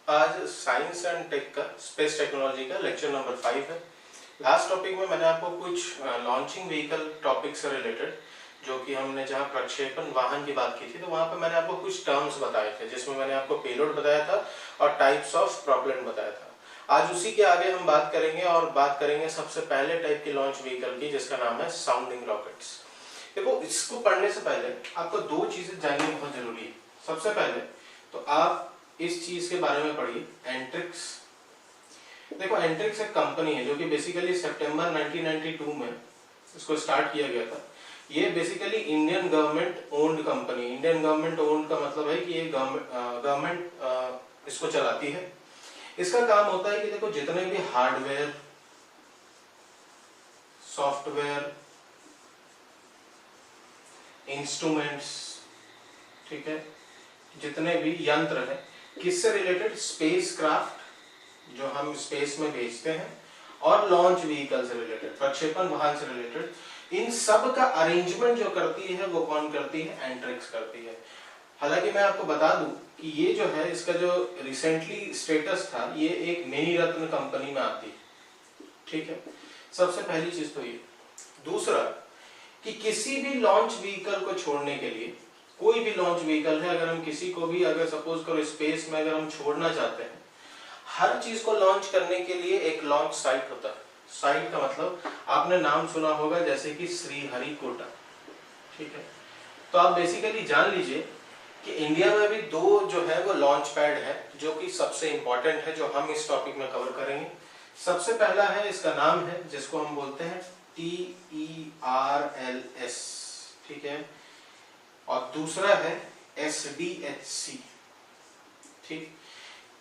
आज science and take का space technology का लेक्चर नंबर 5 है। लास्ट टॉपिक में मैंने आपको कुछ लॉन्चिंग व्हीकल टॉपिक से रिलेटेड, जो कि हमने जहां प्रक्षेपण वाहन की बात की थी, तो वहां पे मैंने आपको कुछ टर्म्स बताए थे, जिसमें मैंने आपको पेलोड बताया था और टाइप्स ऑफ प्रोपेलेंट बताया था। आज उसी के आगे हम बात करेंगे और बात करेंगे सबसे पहले टाइप की लॉन्च व्हीकल की, जिसका नाम है साउंडिंग रॉकेट्स। देखो, इसको पढ़ने से पहले आपको दो चीजें जाननी बहुत जरूरी है। सबसे पहले तो आप इस चीज के बारे में पढ़िए, एंट्रिक्स। देखो, एंट्रिक्स एक कंपनी है जो कि बेसिकली सितंबर 1992 में इसको स्टार्ट किया गया था। ये basically Indian government owned company. Indian government owned का मतलब है कि ये गवर्नमेंट इसको चलाती है। इसका काम होता है कि देखो, जितने भी हार्डवेयर, सॉफ्टवेयर, इंस्ट्रूमेंट्स, ठीक है, जितने भी यंत्र हैं, किससे रिलेटेड? स्पेस क्राफ्ट जो हम स्पेस में भेजते हैं, और लॉन्च व्हीकल से रिलेटेड, प्रक्षेपण वाहन से रिलेटेड, इन सब का अरेंजमेंट जो करती है वो कौन करती है? एंट्रिक्स करती है। हालांकि मैं आपको बता दूं कि ये जो है, इसका जो रिसेंटली स्टेटस था, ये एक मिनी रत्न कंपनी में आती है, ठीक है। सबसे पहली चीज तो ये। दूसरा कि किसी भी लॉन्च व्हीकल को छोड़ने के लिए, कोई भी लॉन्च व्हीकल है, अगर हम किसी को भी, अगर सपोज करो स्पेस में अगर हम छोड़ना चाहते हैं, हर चीज को लॉन्च करने के लिए एक लॉन्च साइट होता है। साइट का मतलब आपने नाम सुना होगा, जैसे कि श्रीहरिकोटा, ठीक है। तो आप बेसिकली जान लीजिए कि इंडिया में भी दो जो है वो लॉन्च पैड है, जो कि सबसे इंपॉर्टेंट है, जो हम इस टॉपिक में कवर करेंगे। सबसे पहला है, इसका नाम है, जिसको हम बोलते हैं TERLS, ठीक है, और दूसरा है SDHC, ठीक।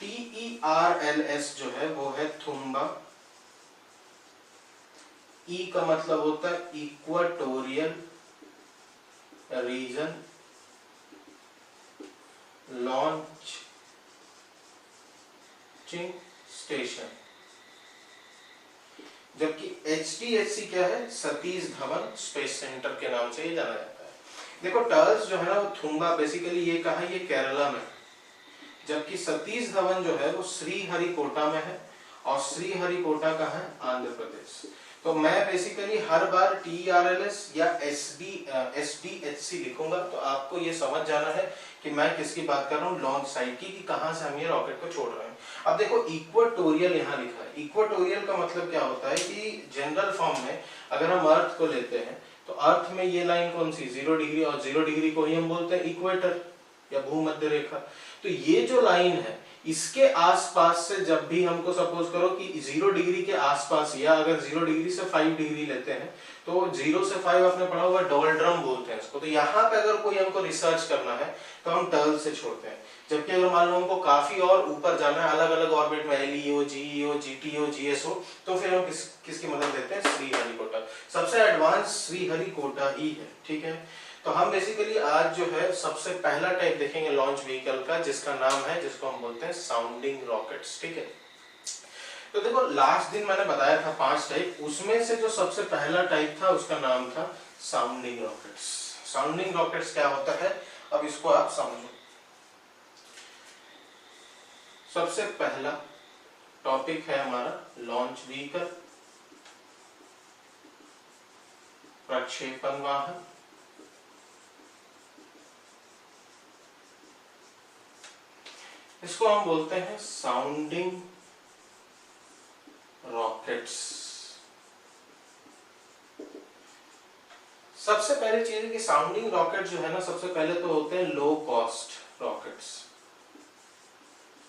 TERLS जो है वो है थुम्बा। E का मतलब होता है इक्वाटोरियल रीजन लॉन्चिंग स्टेशन। जबकि HDHC क्या है? सतीश धवन स्पेस सेंटर के नाम से ये जाना जाता है। देखो, टर्ल्स जो है ना, वो थुम्बा बेसिकली ये कहा, ये केरला में, जबकि सतीश धवन जो है वो श्रीहरिकोटा में है, और श्रीहरिकोटा का है आंध्र प्रदेश। तो मैं बेसिकली हर बार TERLS या SDHC लिखूंगा, तो आपको ये समझ जाना है कि मैं किसकी बात कर रहा हूँ, लॉन्च साइट की, कि कहां से हम ये रॉकेट को छोड़ रहे हैं। अब देखो, इक्वाटोरियल यहाँ लिखा है। इक्वाटोरियल का मतलब क्या होता है कि जनरल फॉर्म में अगर हम अर्थ को लेते हैं, तो अर्थ में ये लाइन कौन सी? 0 डिग्री, और 0 डिग्री को ही हम बोलते हैं इक्वेटर या भूमध्य रेखा। तो ये जो लाइन है, इसके आसपास से जब भी हमको सपोज करो कि 0 डिग्री के आसपास, या अगर 0 डिग्री से 5 डिग्री लेते हैं, तो 0 से 5 आपने पढ़ा होगा, डोल्ड्रम बोलते हैं इसको। तो यहाँ पे अगर कोई हमको रिसर्च करना है तो हम टर्ल से छोड़ते हैं। जबकि अगर मान लो हमको काफी और ऊपर जाना है, अलग अलग ऑर्बिट में, LEO, GEO, GTO, GSO, तो फिर हम किसकी मदद लेते हैं? श्रीहरिकोटा। सबसे एडवांस श्रीहरिकोटा ही है, ठीक है। तो हम बेसिकली आज जो है सबसे पहला टाइप देखेंगे लॉन्च व्हीकल का, जिसका नाम है, जिसको हम बोलते हैं साउंडिंग रॉकेट्स, ठीक है। तो देखो, लास्ट दिन मैंने बताया था 5 टाइप, उसमें से जो सबसे पहला टाइप था उसका नाम था साउंडिंग रॉकेट्स। साउंडिंग रॉकेट्स क्या होता है, अब इसको आप समझो। सबसे पहला टॉपिक है हमारा लॉन्च व्हीकल, प्रक्षेपण वाहन। इसको हम बोलते हैं साउंडिंग रॉकेट्स। सबसे पहली चीज है कि साउंडिंग रॉकेट जो है ना, सबसे पहले तो होते हैं low cost rockets.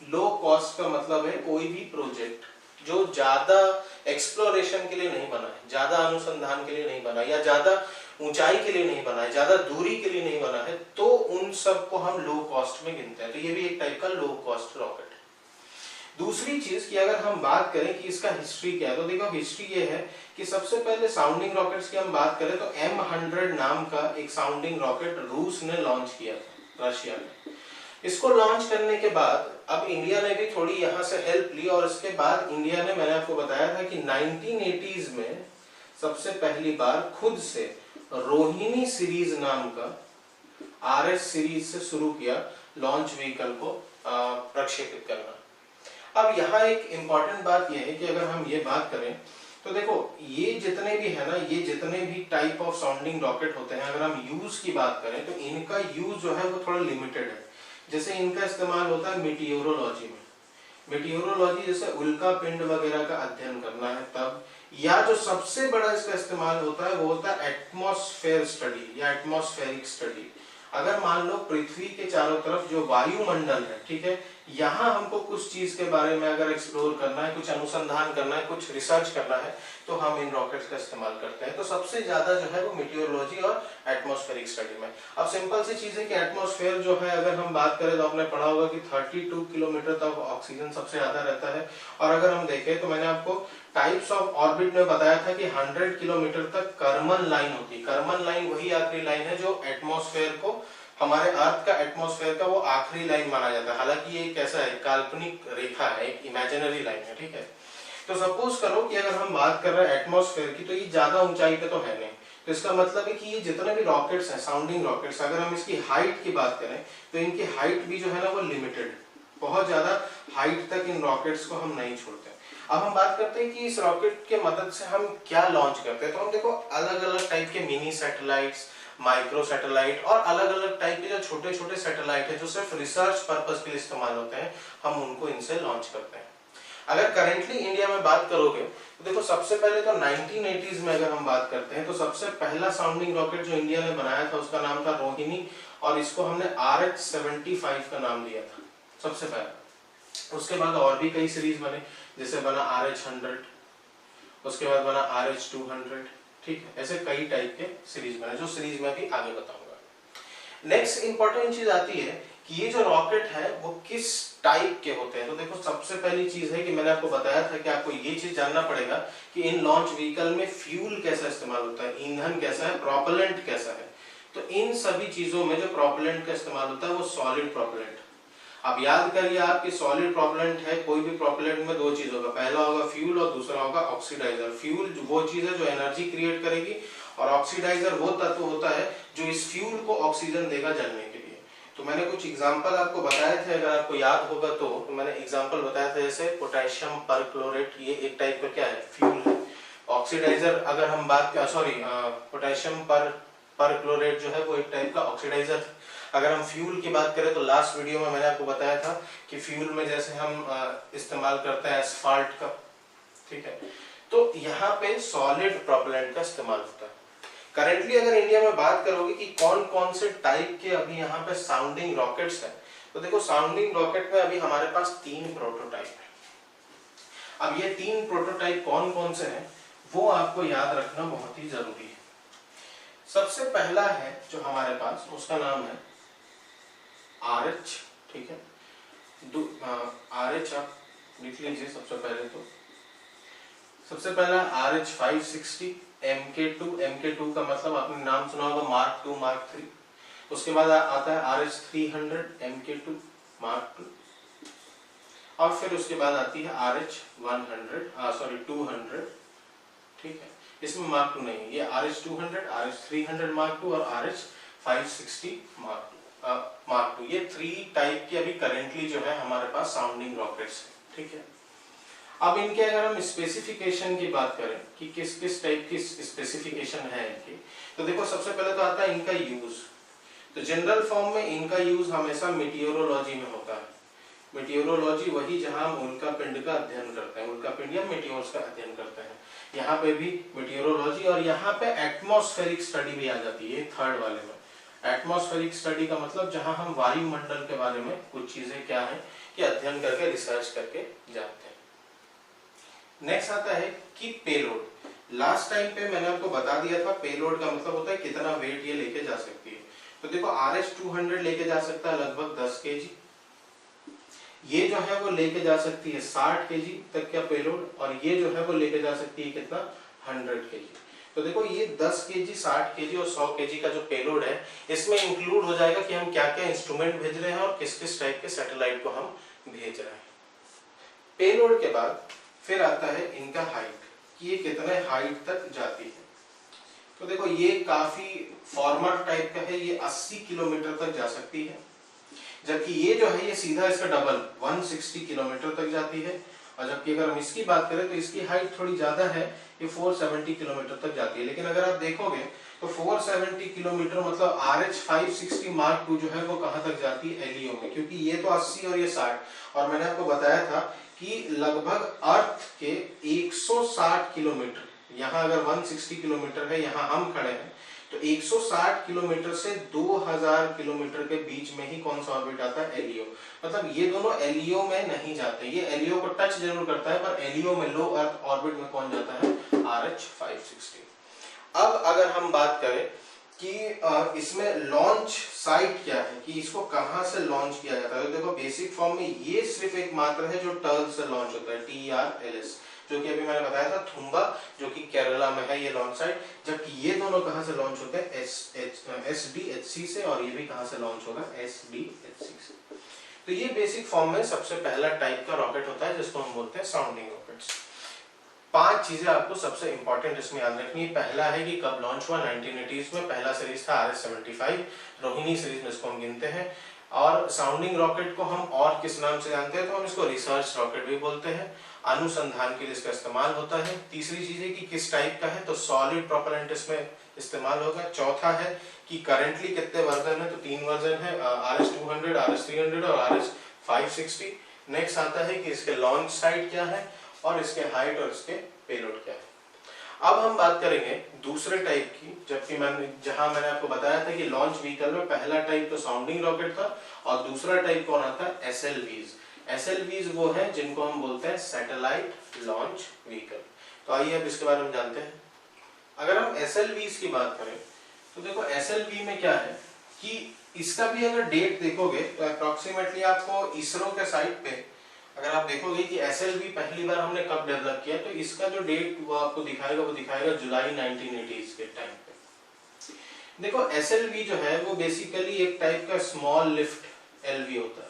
Low cost का मतलब है कोई भी प्रोजेक्ट जो ज्यादा एक्सप्लोरेशन के लिए नहीं बना है, ज्यादा अनुसंधान के लिए नहीं बना, या ज्यादा ऊंचाई के लिए नहीं बना है, ज्यादा दूरी के लिए नहीं बना है, तो उन सब को हम लो कॉस्ट में गिनते हैं। तो ये भी एक टाइप का लो कॉस्ट रॉकेट है। दूसरी चीज कि अगर हम बात करें कि इसका हिस्ट्री क्या है, तो देखो, हिस्ट्री ये है कि सबसे पहले साउंडिंग रॉकेट्स की हम बात करें तो M100 नाम का एक साउंडिंग रॉकेट रूस ने लॉन्च किया था, रशिया ने। इसको लॉन्च करने के बाद अब इंडिया ने भी थोड़ी यहाँ से हेल्प ली, और इसके बाद इंडिया ने, मैंने आपको बताया था कि 1980s में सबसे पहली बार खुद से रोहिणी सीरीज नाम का RS सीरीज से शुरू किया लॉन्च व्हीकल को प्रक्षेपित करना। अब यहाँ एक इम्पॉर्टेंट बात यह है कि अगर हम ये बात करें तो देखो ये जितने भी है ना, ये जितने भी टाइप ऑफ साउंडिंग रॉकेट होते हैं, अगर हम यूज की बात करें तो इनका यूज जो है वो थोड़ा लिमिटेड है। जैसे इनका इस्तेमाल होता है मीटियोरोलॉजी में, मीटियोरोलॉजी जैसे उल्का पिंड वगैरह का अध्ययन करना है तब, या जो सबसे बड़ा इसका इस्तेमाल होता है वो होता है एटमॉस्फेयर स्टडी या एटमॉस्फेरिक स्टडी। अगर मान लो पृथ्वी के चारों तरफ जो वायुमंडल है, ठीक है, यहाँ हमको कुछ चीज के बारे में अगर एक्सप्लोर करना है, कुछ अनुसंधान करना है, कुछ रिसर्च करना है, तो हम इन रॉकेट्स का इस्तेमाल करते हैं। तो सबसे ज्यादा जो है वो मीटियोरोलॉजी और एटमॉस्फेरिक स्टडी में। अब सिंपल सी चीज है कि एटमॉस्फेयर जो है अगर हम बात करें तो आपने पढ़ा होगा कि 32 किलोमीटर तक ऑक्सीजन सबसे ज्यादा रहता है। और अगर हम देखें तो मैंने आपको टाइप्स ऑफ ऑर्बिट में बताया था कि 100 किलोमीटर तक कर्मन लाइन होती है। कर्मन लाइन वही आखिरी लाइन है जो एटमॉस्फेयर को, हमारे अर्थ का एटमॉस्फेयर का वो आखिरी लाइन माना जाता है। हालांकि ये कैसा है, काल्पनिक रेखा है, एक इमेजिनरी लाइन है, ठीक है। तो सपोज करो कि अगर हम बात कर रहे हैं एटमॉस्फेयर की, तो ये ज्यादा ऊंचाई पे तो है नहीं, तो इसका मतलब है कि ये जितने भी रॉकेट्स हैं, साउंडिंग रॉकेट्स, अगर हम इसकी हाइट की बात करें तो इनकी हाइट भी जो है ना वो लिमिटेड, बहुत ज्यादा हाइट तक इन रॉकेट्स को हम नहीं छोड़ते। अब हम बात करते हैं कि इस रॉकेट के मदद से हम क्या लॉन्च करते हैं। तो हम देखो अलग अलग टाइप के मिनी सैटेलाइट्स, माइक्रो सैटेलाइट और अलग अलग टाइप के जो छोटे छोटे सैटेलाइट है जो सिर्फ रिसर्च पर्पस के लिए इस्तेमाल होते हैं, हम उनको इनसे लॉन्च करते हैं। अगर करेंटली इंडिया में बात करोगे तो देखो सबसे पहले तो 1980s में अगर हम बात करते हैं तो सबसे पहला साउंडिंग रॉकेट जो इंडिया ने बनाया था उसका नाम था रोहिणी, और इसको हमने RH-75 का नाम दिया था सबसे पहला। उसके बाद और भी कई सीरीज बने, जैसे बना RH-100, उसके बाद बना RH-200, ठीक है, ऐसे कई टाइप के सीरीज बने जो सीरीज में भी आगे बताऊंगा। नेक्स्ट इंपॉर्टेंट चीज आती है कि ये जो रॉकेट है वो किस टाइप के होते हैं। तो देखो सबसे पहली चीज है कि मैंने आपको बताया था कि आपको ये चीज जानना पड़ेगा कि इन लॉन्च व्हीकल में फ्यूल कैसा इस्तेमाल होता है, ईंधन कैसा है, प्रोपेलेंट कैसा है। तो इन सभी चीजों में जो प्रोपेलेंट का इस्तेमाल होता है वो सॉलिड प्रोपेलेंट। अब याद करिए आप कि सॉलिड प्रोपेलेंट है, कोई भी प्रोपेलेंट में दो चीज होगा, पहला होगा फ्यूल और दूसरा होगा ऑक्सीडाइजर। फ्यूल वो चीज है जो एनर्जी क्रिएट करेगी, और ऑक्सीडाइजर वो तत्व होता है जो इस फ्यूल को ऑक्सीजन देगा जलने के लिए। तो मैंने कुछ एग्जांपल आपको बताए थे, अगर आपको याद होगा तो मैंने एग्जांपल बताया था, जैसे पोटेशियम परक्लोरेट, ये एक टाइप का क्या है, फ्यूल है। ऑक्सीडाइजर अगर हम बात पोटेशियम परक्लोरेट जो है वो एक टाइप का ऑक्सीडाइजर। अगर हम फ्यूल की बात करें तो लास्ट वीडियो में मैंने आपको बताया था कि फ्यूल में जैसे हम इस्तेमाल करते हैं एस्फाल्ट का, ठीक है। तो यहाँ पे सॉलिड प्रोपेलेंट का इस्तेमाल होता है। करेंटली अगर इंडिया में बात करोगे कि कौन कौन से टाइप के अभी यहाँ पे साउंडिंग रॉकेट्स हैं, तो देखो साउंडिंग रॉकेट में अभी हमारे पास 3 प्रोटोटाइप है। अब ये 3 प्रोटोटाइप कौन कौन से हैं वो आपको याद रखना बहुत ही जरूरी है। सबसे पहला है जो हमारे पास, उसका नाम है RH, ठीक है। RH आप लिख लीजिए सबसे पहले। तो सबसे पहला RH-560 MK2 का मतलब आपने नाम सुना होगा मार्क 2 मार्क 3। उसके बाद आता है RH-300 MK2 मार्क 2, और फिर उसके बाद आती है RH-200, ठीक है। इसमें मार्क 2 नहीं है, ये RH-200, RH-300 मार्क 2 और RH-560 मार्क 2, ये 3 टाइप की अभी करेंटली जो है हमारे पास साउंडिंग रॉकेट्स है, ठीक है। अब इनके अगर हम स्पेसिफिकेशन की बात करें कि किस किस टाइप की स्पेसिफिकेशन है इनकी, तो देखो सबसे पहले तो आता है इनका यूज। तो जनरल फॉर्म में इनका यूज हमेशा मीटियोरोलॉजी में होता है। मीटियोरोलॉजी वही जहां हम उल्का पिंड का अध्ययन करते हैं, उल्का पिंड या मीटियोर्स का अध्ययन करते हैं, यहाँ पे भी मीटियोरोलॉजी। और यहाँ पे एटमॉस्फेरिक स्टडी भी आ जाती है थर्ड वाले में। एटमॉस्फेरिक स्टडी का मतलब जहां हम वायुमंडल के बारे में कुछ चीजें क्या है कि अध्ययन करके रिसर्च करके जानते हैं। नेक्स्ट आता है कि पेलोड। लास्ट टाइम पे मैंने आपको बता दिया था पेलोड का मतलब होता है कितना वेट ये लेके जा सकती है। तो देखो RH-200 लेके जा सकता है लगभग 10 kg, ये जो है वो लेके जा सकती है 60 kg तक का पेलोड, और ये जो है वो लेके जा सकती है कितना, 100 kg। तो देखो ये 10 kg, 60 kg और 100 kg का जो पेलोड है, इसमें इंक्लूड हो जाएगा कि हम क्या क्या इंस्ट्रूमेंट भेज रहे हैं और किस किस टाइप के सैटेलाइट को हम भेज रहे हैं। पेलोड के बाद फिर आता है इनका हाइट, कि ये कितने हाइट तक जाती है। तो देखो ये काफी फॉर्मल टाइप का है, ये 80 किलोमीटर तक जा सकती है। जबकि ये जो है ये सीधा इसका डबल 160 किलोमीटर तक जाती है। और जबकि अगर हम इसकी बात करें तो इसकी हाइट थोड़ी ज्यादा है, ये 470 किलोमीटर तक जाती है। लेकिन अगर आप देखोगे तो 470 किलोमीटर मतलब RH 560 मार्क 2 जो है वो कहां तक जाती है, एलियो में, क्योंकि ये तो 80 और ये 60। और मैंने आपको बताया था कि लगभग अर्थ के 160 किलोमीटर, यहाँ अगर 160 किलोमीटर है, यहाँ हम खड़े हैं, तो 160 किलोमीटर से 2000 किलोमीटर के बीच में ही कौन सा ऑर्बिट आता है, एलियो। मतलब ये दोनों एलियो में नहीं जाते, ये एलियो को टच जरूर करता है, पर एलियो में लो अर्थ ऑर्बिट में कौन जाता है, RH 560। अब अगर हम बात करें कि इसमें लॉन्च साइट क्या है, कि इसको कहां से लॉन्च किया जाता है, तो देखो बेसिक फॉर्म में ये सिर्फ एक मात्र है जो टर्ल से लॉन्च होता है, TRLS, जो कि अभी मैंने बताया था थुम्बा, जो कि केरला में है ये लॉन्च साइट। जबकि ये दोनों कहां से लॉन्च होते हैं, SDHC से, और ये भी कहां से लॉन्च होगा, SDHC से। तो ये बेसिक फॉर्म में सबसे पहला टाइप का रॉकेट होता है जिसको हम बोलते हैं साउंडिंग रॉकेट्स। 5 चीजें आपको सबसे इंपॉर्टेंट इसमें याद रखनी है। पहला है कि कब लॉन्च हुआ, 1980s में पहला सीरीज था RS-75, रोहिणी सीरीज में इसको हम गिनते हैं। और साउंडिंग रॉकेट को हम और किस नाम से जानते हैं, तो हम इसको रिसर्च रॉकेट भी बोलते हैं, अनुसंधान के लिए इसका इस्तेमाल होता है। तीसरी चीज है कि किस टाइप का है, तो सॉलिड प्रोपेलेंट इसमें इस्तेमाल होगा। चौथा है कि करंटली कितने वर्जन है, तो 3 वर्जन है, RS-200, RS-300 और RS-560। नेक्स्ट आता है कि इसके लॉन्च साइट क्या है, और इसके हाइट और इसके पेलोड क्या है। अब हम बात करेंगे दूसरे टाइप की, जबकि जहां मैंने आपको बताया था कि लॉन्च व्हीकल में पहला टाइप तो साउंडिंग रॉकेट था, और दूसरा टाइप कौन आता है, SLVs। SLVs वो है जिनको हम बोलते हैं सैटेलाइट लॉन्च व्हीकल। तो आइए अब इसके बारे में जानते हैं। अगर हम SLVs की बात करें तो देखो SLV में क्या है कि इसका भी अगर डेट देखोगे तो अप्रोक्सीमेटली आपको इसरो के साइट पे अगर आप देखोगे कि SLV पहली बार हमने कब डेवलप किया, तो इसका जो डेट वो आपको दिखाएगा जुलाई 1980s के टाइम पे। देखो SLV जो है वो बेसिकली एक टाइप का स्मॉल लिफ्ट LV होता है।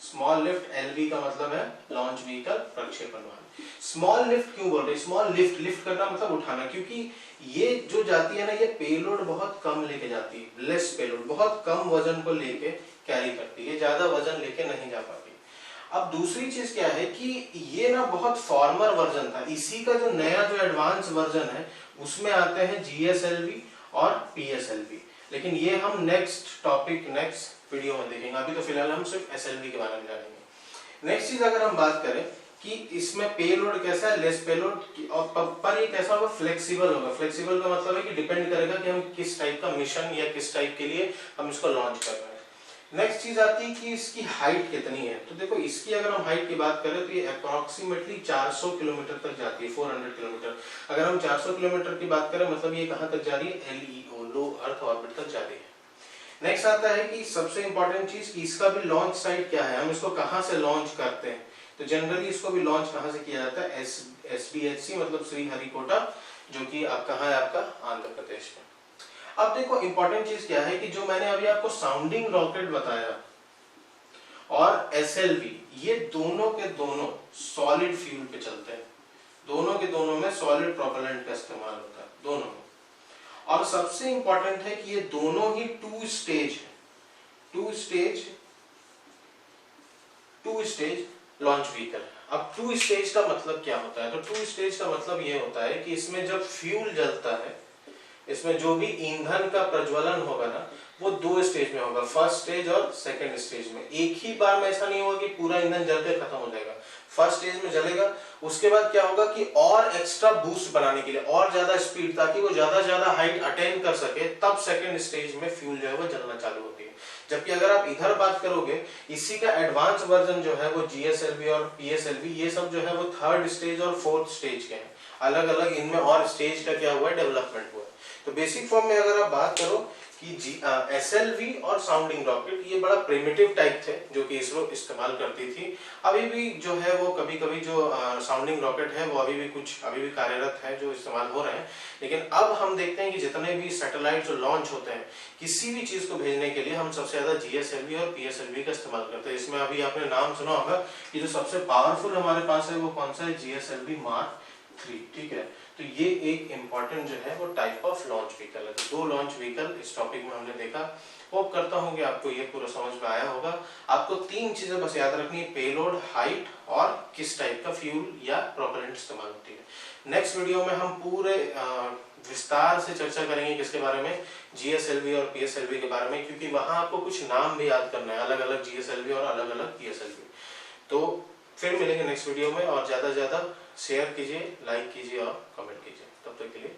स्मॉल लिफ्ट LV का मतलब है लॉन्च व्हीकल प्रक्षेपण वाहन। स्मॉल लिफ्ट क्यों बोल रहे हैं, स्मॉल लिफ्ट करना मतलब उठाना, क्योंकि ये जो जाती है ना, ये पेलोड बहुत कम लेके जाती है, लेस पेलोड, बहुत कम वजन को लेके कैरी करती है, ज्यादा वजन लेके नहीं जा पाती। अब दूसरी चीज क्या है कि ये ना बहुत फॉर्मर वर्जन था, इसी का जो नया जो एडवांस वर्जन है उसमें आते हैं GSLV और PSLV। लेकिन ये हम नेक्स्ट वीडियो में देखेंगे, अभी तो फिलहाल हम सिर्फ SLV के बारे में जानेंगे। नेक्स्ट चीज अगर हम बात करें कि इसमें पेलोड कैसा है, लेस पेलोड, और पर ये कैसा होगा, फ्लेक्सिबल होगा। फ्लेक्सिबल का मतलब है कि डिपेंड करेगा कि हम किस टाइप का मिशन या किस टाइप के लिए हम इसको लॉन्च कर रहे हैं। नेक्स्ट चीज आती है कि इसकी हाइट कितनी है, तो देखो इसकी अगर हम हाइट की बात करें तो ये अप्रोक्सीमेटली 400 किलोमीटर तक जाती है, 400 किलोमीटर। अगर हम 400 किलोमीटर की बात करें मतलब ये कहां तक जा रही है, LEO, लो अर्थ ऑर्बिट तक जा रही है। नेक्स्ट आता है कि सबसे इंपॉर्टेंट चीज कि इसका भी लॉन्च साइट क्या है, हम इसको कहां से लॉन्च करते हैं, तो जनरली इसको भी लॉन्च कहां से किया जाता है, SDHC मतलब श्रीहरिकोटा, जो कि आप कहां है, आपका आंध्र प्रदेश में। अब देखो इंपॉर्टेंट चीज क्या है कि जो मैंने अभी आपको साउंडिंग रॉकेट बताया और SLV, ये दोनों के दोनों सॉलिड फ्यूल पे चलते हैं, दोनों के दोनों में सॉलिड प्रोपेलेंट का इस्तेमाल होता है, दोनों में। और सबसे इंपॉर्टेंट है कि ये दोनों ही 2 स्टेज है, 2 स्टेज लॉन्च व्हीकल। अब 2 स्टेज का मतलब क्या होता है, तो 2 स्टेज का मतलब ये होता है कि इसमें जब फ्यूल जलता है, इसमें जो भी ईंधन का प्रज्वलन होगा ना, वो 2 स्टेज में होगा, फर्स्ट स्टेज और सेकंड स्टेज में। एक ही बार में ऐसा नहीं होगा कि पूरा ईंधन जल के खत्म हो जाएगा, फर्स्ट स्टेज में जलेगा, उसके बाद क्या होगा कि और एक्स्ट्रा बूस्ट बनाने के लिए और ज्यादा स्पीड, ताकि वो ज्यादा हाइट अटेन कर सके, तब सेकंड स्टेज में फ्यूल जो है वो जलना चालू होती है। जबकि अगर आप इधर बात करोगे, इसी का एडवांस वर्जन जो है वो GSLV और PSLV, ये सब जो है वो 3rd स्टेज और 4th स्टेज के हैं, अलग अलग इनमें और स्टेज का क्या हुआ है, डेवलपमेंट हुआ है। तो बेसिक फॉर्म में अगर आप बात करो कि SLV और साउंडिंग रॉकेट, ये बड़ा प्रिमिटिव टाइप थे जो कि इसरो इस्तेमाल करती थी। अभी भी जो है वो कभी कभी जो साउंडिंग रॉकेट है वो अभी भी कार्यरत है, जो इस्तेमाल हो रहे हैं। लेकिन अब हम देखते हैं कि जितने भी सैटेलाइट जो लॉन्च होते हैं, किसी भी चीज को भेजने के लिए हम सबसे ज्यादा GSLV और PSLV का इस्तेमाल करते हैं। इसमें अभी आपने नाम सुना होगा कि जो सबसे पावरफुल हमारे पास है वो कौन सा है, GSLV Mark 3, ठीक है। तो ये एक इम्पॉर्टेंट जो है वो टाइप ऑफ लॉन्च व्हीकल है। तो 2 लॉन्च व्हीकल इस टॉपिक में हमने देखा। होप करता हूँ कि आपको ये पूरा समझ में आया होगा। आपको 3 चीजें बस याद रखनी है, पेलोड, हाइट और किस टाइप का फ्यूल या प्रोपेलेंट इस्तेमाल होती है। नेक्स्ट वीडियो में हम पूरे विस्तार से चर्चा करेंगे किसके बारे में, जीएसएलवी और पीएसएलवी के बारे में, क्योंकि वहां आपको कुछ नाम भी याद करना है, अलग अलग जीएसएलवी और अलग अलग पीएसएलवी। तो फिर मिलेंगे नेक्स्ट वीडियो में, और ज्यादा से ज्यादा शेयर कीजिए, लाइक कीजिए और कमेंट कीजिए। तब तक के लिए